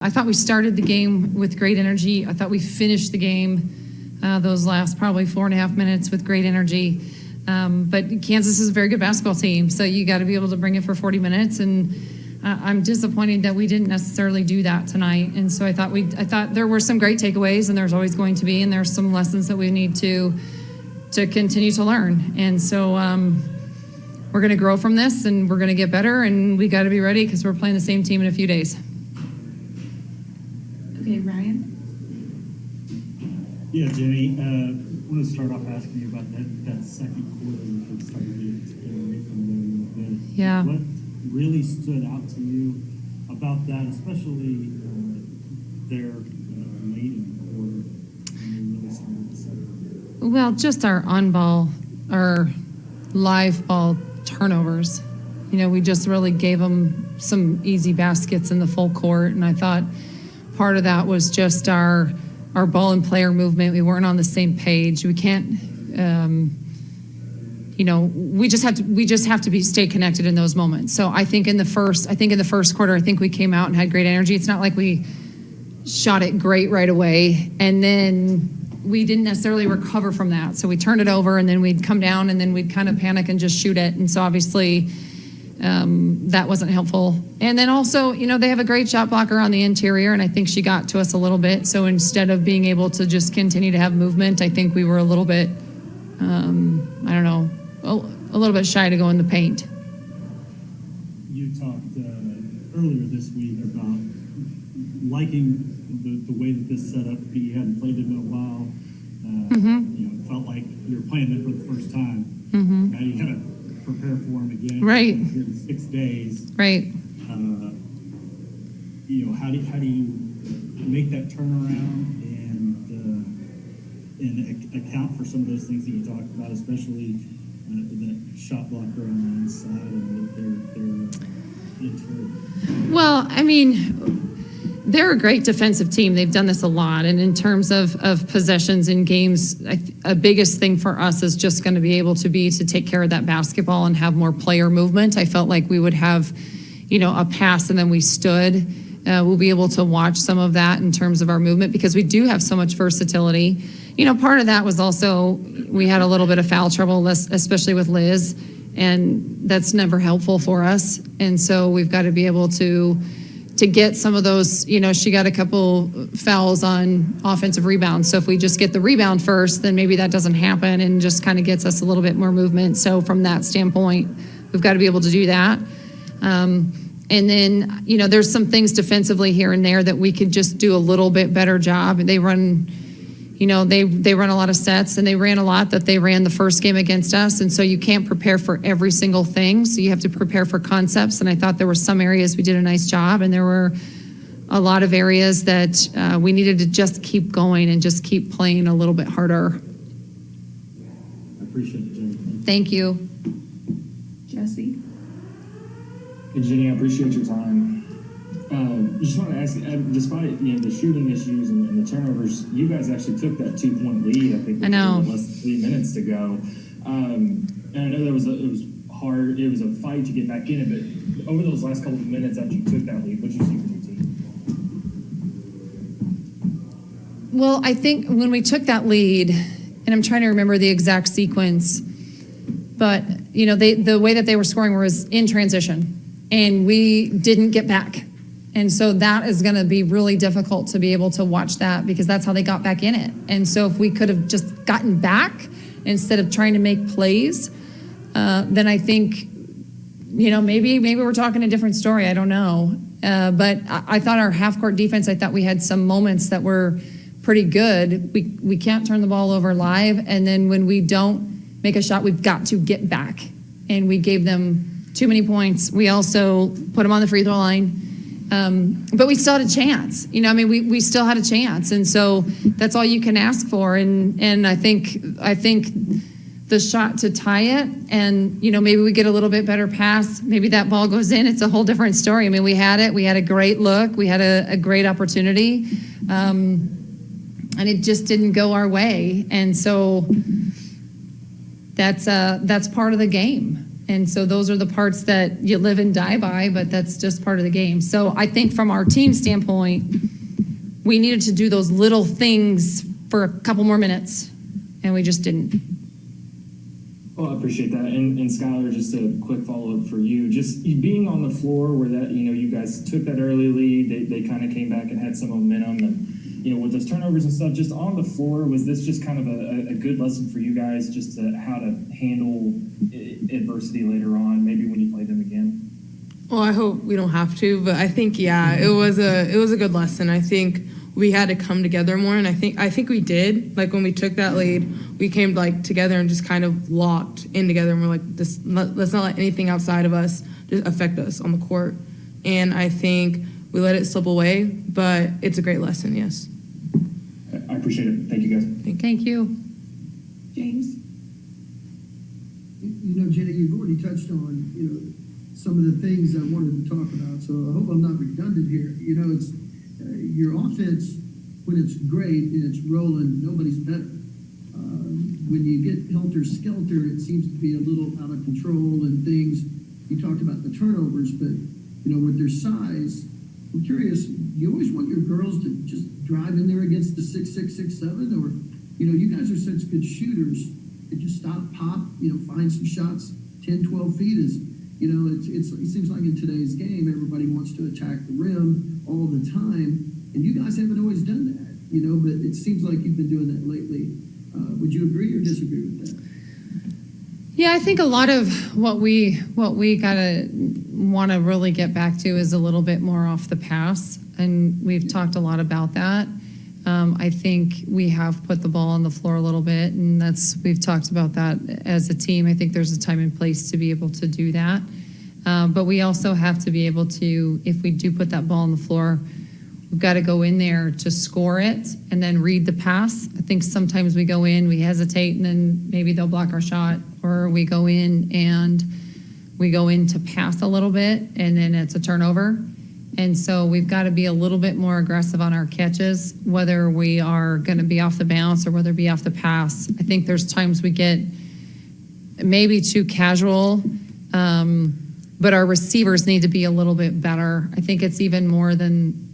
I thought we started the game with great energy. I thought we finished the game those last probably 4.5 minutes with great energy. But Kansas is a very good basketball team, so you got to be able to bring it for 40 minutes. And I'm disappointed that we didn't necessarily do that tonight. And so I thought there were some great takeaways, and there's always going to be, and there's some lessons that we need to continue to learn. And so we're going to grow from this, and we're going to get better, and we got to be ready because we're playing the same team in a few days. Okay, Ryan? Yeah, Jennie, I want to start off asking you about that second quarter, which was starting to get away from there a little bit. Yeah. What really stood out to you about that, especially there late in the quarter when they really started to set up? Well, just our on-ball, our live ball turnovers. You know, we just really gave them some easy baskets in the full court, and I thought part of that was just our ball and player movement. We weren't on the same page. We can't, we just have to stay connected in those moments. So I think in the first quarter, I think we came out and had great energy. It's not like we shot it great right away, and then we didn't necessarily recover from that. So we turned it over, and then we'd come down, and then we'd kind of panic and just shoot it. And so obviously that wasn't helpful. And then also, they have a great shot blocker on the interior, and I think she got to us a little bit. So instead of being able to just continue to have movement, I think we were a little bit, a little bit shy to go in the paint. You talked earlier this week about liking the way that this set up. You hadn't played it in a while. It felt like you were playing it for the first time. Mm-hmm. Now you got to prepare for them again. Right. In 6 days. Right. How do you make that turnaround and account for some of those things that you talked about, especially that shot blocker on the inside and their interior? Well, they're a great defensive team. They've done this a lot. And in terms of possessions in games, a biggest thing for us is just going to be able to take care of that basketball and have more player movement. I felt like we would have, a pass and then we stood. We'll be able to watch some of that in terms of our movement because we do have so much versatility. Part of that was also we had a little bit of foul trouble, especially with Liz, and that's never helpful for us. And so we've got to be able to get some of those, she got a couple fouls on offensive rebounds. So if we just get the rebound first, then maybe that doesn't happen and just kind of gets us a little bit more movement. So from that standpoint, we've got to be able to do that. And then, there's some things defensively here and there that we could just do a little bit better job. They run, they run a lot of sets, and they ran a lot that they ran the first game against us. And so you can't prepare for every single thing. So you have to prepare for concepts. And I thought there were some areas we did a nice job, and there were a lot of areas that we needed to just keep going and just keep playing a little bit harder. I appreciate it, Jennie. Thank you. Jesse? Hey, Jennie, I appreciate your time. Just want to ask, despite the shooting issues and the turnovers, you guys actually took that 2-point lead. I think I know. Less than 3 minutes to go. And I know it was hard. It was a fight to get back in it. But over those last couple of minutes after you took that lead, what did you see from your team? Well, I think when we took that lead, and I'm trying to remember the exact sequence, but the way that they were scoring was in transition, and we didn't get back. And so that is going to be really difficult to be able to watch that because that's how they got back in it. And so if we could have just gotten back instead of trying to make plays, then I think, maybe we're talking a different story. I don't know. But I thought our half-court defense, I thought we had some moments that were pretty good. We can't turn the ball over live. And then when we don't make a shot, we've got to get back. And we gave them too many points. We also put them on the free throw line. But we still had a chance, we still had a chance. And so that's all you can ask for. And I think the shot to tie it and, maybe we get a little bit better pass. Maybe that ball goes in. It's a whole different story. We had it. We had a great look. We had a great opportunity. And it just didn't go our way. And so that's part of the game. And so those are the parts that you live and die by, but that's just part of the game. So I think from our team standpoint, we needed to do those little things for a couple more minutes, and we just didn't. Well, I appreciate that. And Skylar, just a quick follow-up for you. Just being on the floor where that, you guys took that early lead, they kind of came back and had some momentum, and, with those turnovers and stuff, just on the floor, was this just kind of a good lesson for you guys, just to how to handle adversity later on, maybe when you play them again? Well, I hope we don't have to, but I think, it was a good lesson. I think we had to come together more, and I think we did. Like, when we took that lead, we came together and just kind of locked in together, and we're like, let's not let anything outside of us just affect us on the court. And I think we let it slip away, but it's a great lesson, yes. I appreciate it. Thank you, guys. Thank you. James? Jennie, you've already touched on, some of the things I wanted to talk about, so I hope I'm not redundant here. It's your offense, when it's great and it's rolling, nobody's better. When you get helter-skelter, it seems to be a little out of control and things. You talked about the turnovers, but, with their size, I'm curious, you always want your girls to just drive in there against the 6'6", 6'7", or, you guys are such good shooters that just stop, pop, find some shots 10, 12 feet is, it seems like in today's game, everybody wants to attack the rim all the time, and you guys haven't always done that, but it seems like you've been doing that lately. Would you agree or disagree with that? Yeah, I think a lot of what we gotta want to really get back to is a little bit more off the pass, and we've talked a lot about that. I think we have put the ball on the floor a little bit, and we've talked about that as a team. I think there's a time and place to be able to do that, but we also have to be able to, if we do put that ball on the floor, we've got to go in there to score it and then read the pass. I think sometimes we go in, we hesitate, and then maybe they'll block our shot, or we go in to pass a little bit, and then it's a turnover. And so we've got to be a little bit more aggressive on our catches, whether we are going to be off the bounce or whether it be off the pass. I think there's times we get maybe too casual, but our receivers need to be a little bit better. I think it's even more than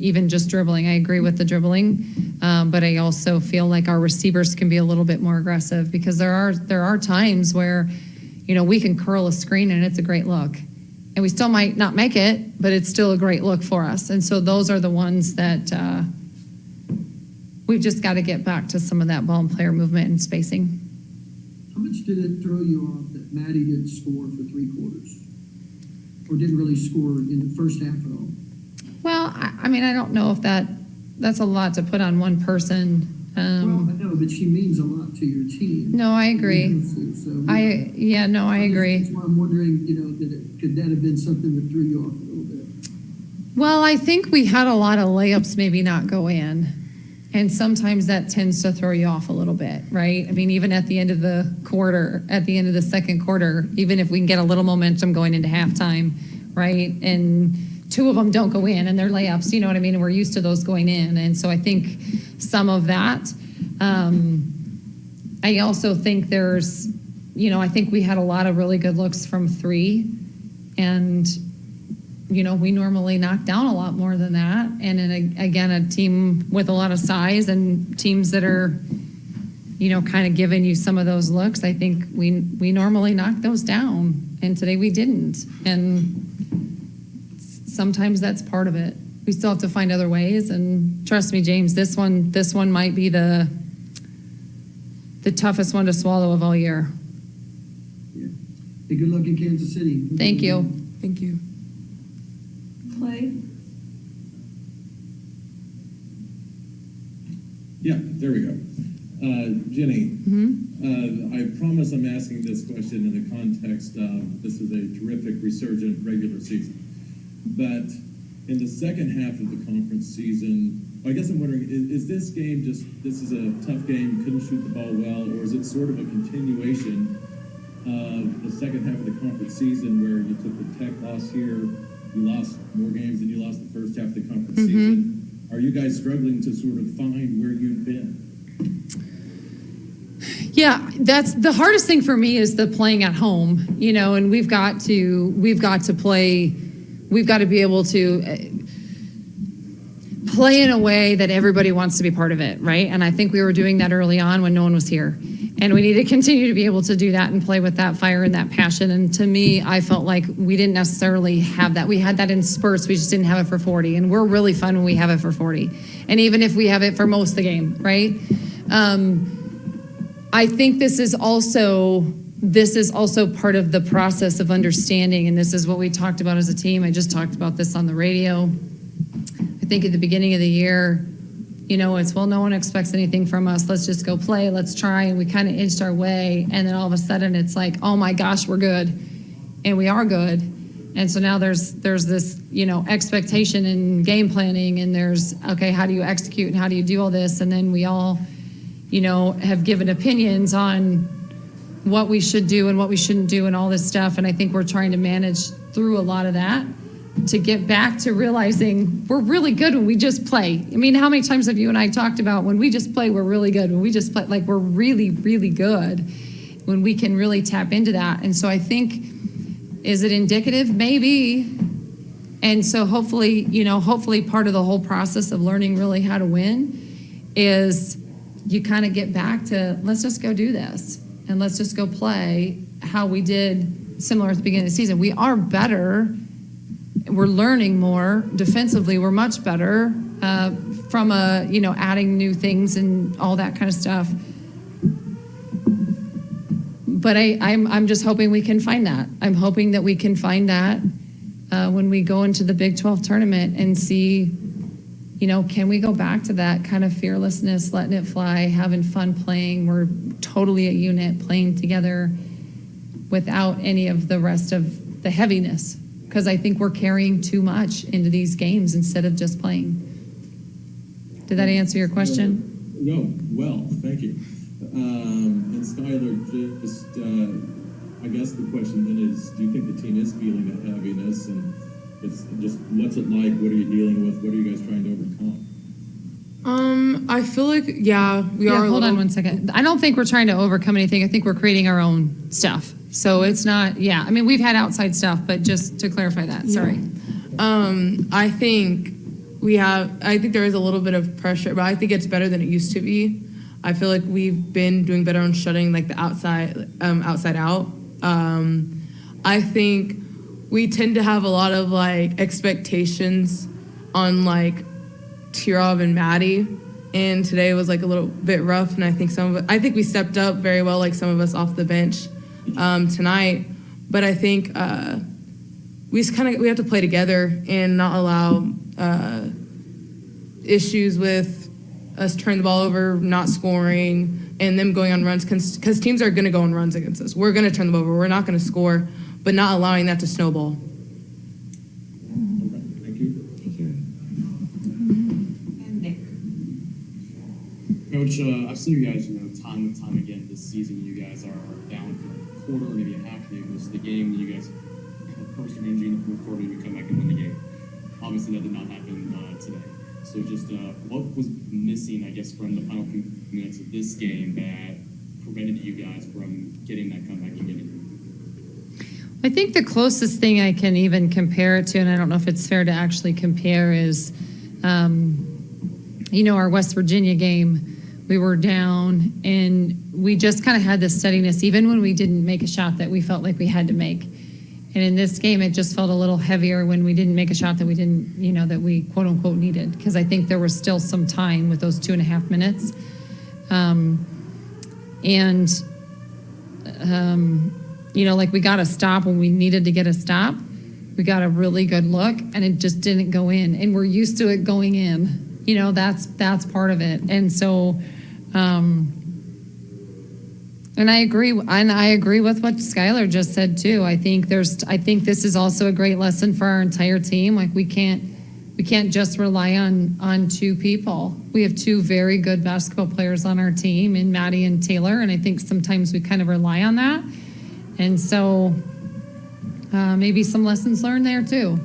even just dribbling. I agree with the dribbling, but I also feel like our receivers can be a little bit more aggressive, because there are times where, we can curl a screen and it's a great look, and we still might not make it, but it's still a great look for us. And so those are the ones that we've just got to get back to some of that ball and player movement and spacing. How much did it throw you off that Maddie didn't score for 3 quarters? Or didn't really score in the first half at all? Well, I mean, I don't know if that's a lot to put on one person. Well, I know, but she means a lot to your team. No, I agree. So, I agree. That's why I'm wondering, could that have been something that threw you off a little bit? Well, I think we had a lot of layups maybe not go in, and sometimes that tends to throw you off a little bit, right? I mean, even at the end of the second quarter, even if we can get a little momentum going into halftime, right? And 2 of them don't go in, and they're layups, you know what I mean? And we're used to those going in. And so I think some of that. I also think there's, I think we had a lot of really good looks from 3. And, we normally knock down a lot more than that. And then again, a team with a lot of size and teams that are, kind of giving you some of those looks, I think we normally knock those down. And today we didn't. And sometimes that's part of it. We still have to find other ways, and trust me, James, this one might be the toughest one to swallow of all year. Yeah. Hey, good luck in Kansas City. Thank you. Thank you. Clay? Yeah, there we go. Jennie, I promise I'm asking this question in the context of this is a terrific resurgent regular season. But in the second half of the conference season, I guess I'm wondering, is this game this is a tough game, couldn't shoot the ball well, or is it sort of a continuation of the second half of the conference season where you took the Tech loss here, you lost more games than you lost the first half of the conference season? Are you guys struggling to sort of find where you've been? Yeah, that's the hardest thing for me is the playing at home, and we've got to play, we've got to be able to play in a way that everybody wants to be part of it, right? And I think we were doing that early on when no one was here. And we need to continue to be able to do that and play with that fire and that passion. And to me, I felt like we didn't necessarily have that. We had that in spurts, we just didn't have it for 40. And we're really fun when we have it for 40. And even if we have it for most of the game, right? I think this is also part of the process of understanding, and this is what we talked about as a team. I just talked about this on the radio. I think at the beginning of the year, it's, well, no one expects anything from us. Let's just go play. Let's try. And we kind of inched our way. And then all of a sudden it's like, oh my gosh, we're good. And we are good. And so now there's this, expectation and game planning, and there's, okay, how do you execute and how do you do all this? And then we all, have given opinions on what we should do and what we shouldn't do and all this stuff. And I think we're trying to manage through a lot of that to get back to realizing we're really good when we just play. I mean, how many times have you and I talked about when we just play, we're really good. When we just play, like, we're really, really good when we can really tap into that. And so I think, is it indicative? Maybe. And so hopefully part of the whole process of learning really how to win is you kind of get back to, let's just go do this and let's just go play how we did similar at the beginning of the season. We are better. We're learning more defensively. We're much better from adding new things and all that kind of stuff. But I'm just hoping we can find that. I'm hoping that we can find that when we go into the Big 12 tournament and see, can we go back to that kind of fearlessness, letting it fly, having fun playing. We're totally a unit playing together without any of the rest of the heaviness. Because I think we're carrying too much into these games instead of just playing. Did that answer your question? No, well, thank you. And Skylar, just, I guess the question then is, do you think the team is feeling that heaviness? And it's just, what's it like? What are you dealing with? What are you guys trying to overcome? I feel like, we are. Hold on one second. I don't think we're trying to overcome anything. I think we're creating our own stuff. So it's not, I mean, we've had outside stuff, but just to clarify that, sorry. I think there is a little bit of pressure, but I think it's better than it used to be. I feel like we've been doing better on shutting like the outside out. I think we tend to have a lot of like expectations on like Tirov and Maddie, and today was like a little bit rough. And I think we stepped up very well, like some of us off the bench tonight. But I think we have to play together and not allow issues with us turning the ball over, not scoring, and them going on runs, because teams are going to go on runs against us. We're going to turn them over. We're not going to score, but not allowing that to snowball. Okay, thank you. Thank you. And Nick. Coach, I've seen you guys, time and time again this season. You guys are down for a quarter, maybe a half game. This is the game that you guys have first energy in the fourth quarter. You come back and win the game. Obviously, that did not happen today. So just what was missing, I guess, from the final few minutes of this game that prevented you guys from getting that comeback and getting it? I think the closest thing I can even compare it to, and I don't know if it's fair to actually compare, is, our West Virginia game. We were down, and we just kind of had this steadiness, even when we didn't make a shot that we felt like we had to make. And in this game, it just felt a little heavier when we didn't make a shot that we didn't, that we quote unquote needed, because I think there was still some time with those 2.5 minutes. Like we got a stop when we needed to get a stop. We got a really good look, and it just didn't go in. And we're used to it going in. That's part of it. And so, and I agree with what Skylar just said too. I think this is also a great lesson for our entire team. Like we can't just rely on two people. We have two very good basketball players on our team, in Maddie and Taylor, and I think sometimes we kind of rely on that. And so maybe some lessons learned there too.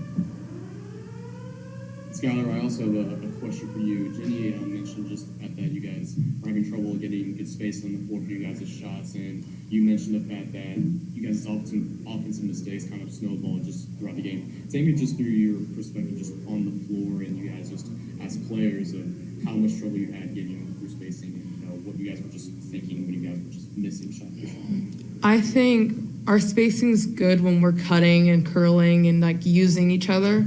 Skylar, I also have a question for you. Jennie mentioned just at that you guys are having trouble getting good space on the floor for you guys' shots, and you mentioned the fact that you guys' offensive mistakes kind of snowballed just throughout the game. Take me just through your perspective just on the floor and you guys just as players of how much trouble you had getting through spacing and what you guys were just thinking when you guys were just missing shot for shot. I think our spacing's good when we're cutting and curling and like using each other.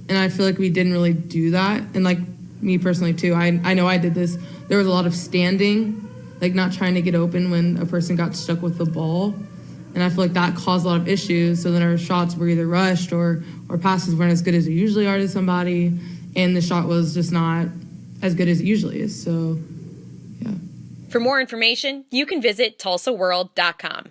And I feel like we didn't really do that. And like me personally too, I know I did this. There was a lot of standing, like not trying to get open when a person got stuck with the ball. And I feel like that caused a lot of issues. So then our shots were either rushed or passes weren't as good as they usually are to somebody. And the shot was just not as good as it usually is. So, yeah. For more information, you can visit TulsaWorld.com.